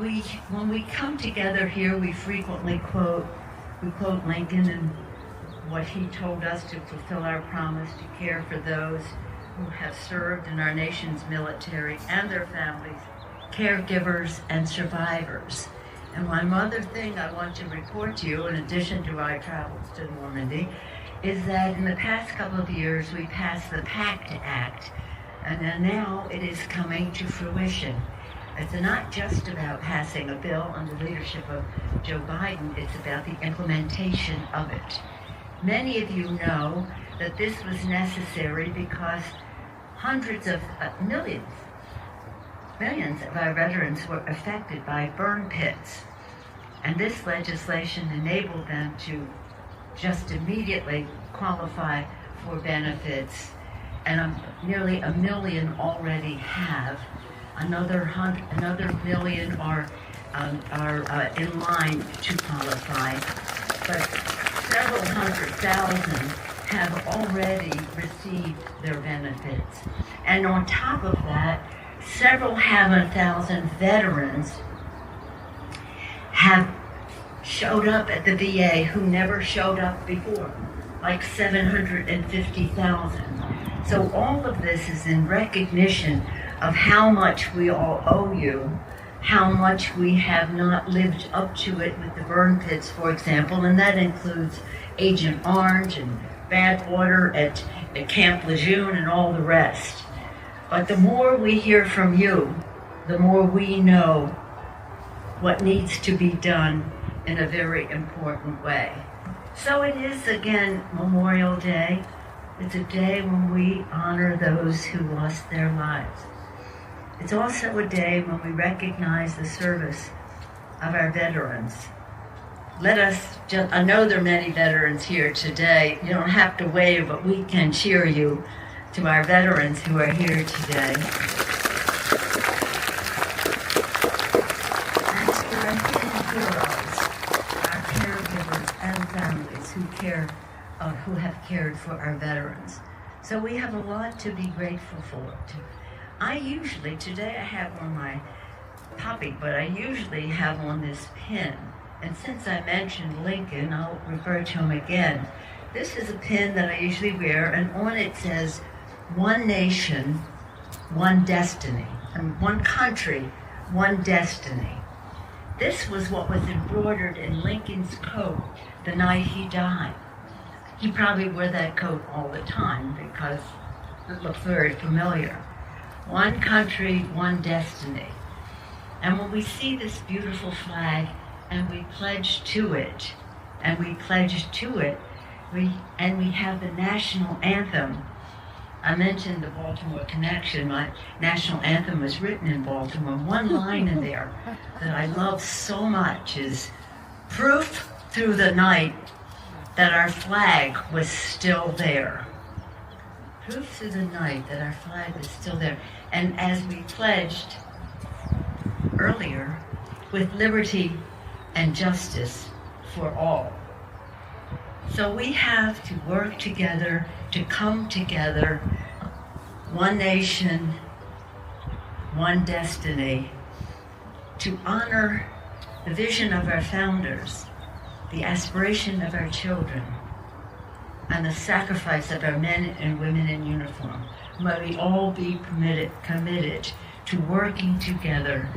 when we come together here, we frequently quote Lincoln and what he told us to fulfill our promise to care for those who have served in our nation's military and their families, caregivers and survivors. And one other thing I want to report to you, in addition to our travels to Normandy, is that in the past couple of years we passed the PACT Act, and then now it is coming to fruition. It's not just about passing a bill under the leadership of Joe Biden, it's about the implementation of it. Many of you know that this was necessary because millions of our veterans were affected by burn pits. And this legislation enabled them to just immediately qualify for benefits. And nearly 1 million already have. Another million are in line to qualify, but several 100,000 have already received their benefits. And on top of that, several 1,000 veterans have showed up at the VA who never showed up before, like 750,000. So all of this is in recognition of how much we all owe you, how much we have not lived up to it with the burn pits, for example, and that includes Agent Orange and Badwater at Camp Lejeune and all the rest. But the more we hear from you, the more we know what needs to be done in a very important way. So it is again Memorial Day. It's a day when we honor those who lost their lives. It's also a day when we recognize the service of our veterans. I know there are many veterans here today. You don't have to wave, but we can cheer you to our veterans who are here today. And to our hidden heroes, our caregivers and families who have cared for our veterans. So we have a lot to be grateful for. Today I have on my topic, but I usually have on this pin. And since I mentioned Lincoln, I'll refer to him again. This is a pin that I usually wear, and on it says, "One nation, one destiny." And one country, one destiny. This was what was embroidered in Lincoln's coat the night he died. He probably wore that coat all the time because it looked very familiar. One country, one destiny. And when we see this beautiful flag and we pledge to it, we have the national anthem. I mentioned the Baltimore connection. My national anthem was written in Baltimore. One line in there that I love so much is, "Proof through the night that our flag was still there." Proof through the night that our flag was still there. And as we pledged earlier, with liberty and justice for all. So we have to work together, to come together, one nation, one destiny, to honor the vision of our founders, the aspiration of our children, and the sacrifice of our men and women in uniform. May we all be committed to working together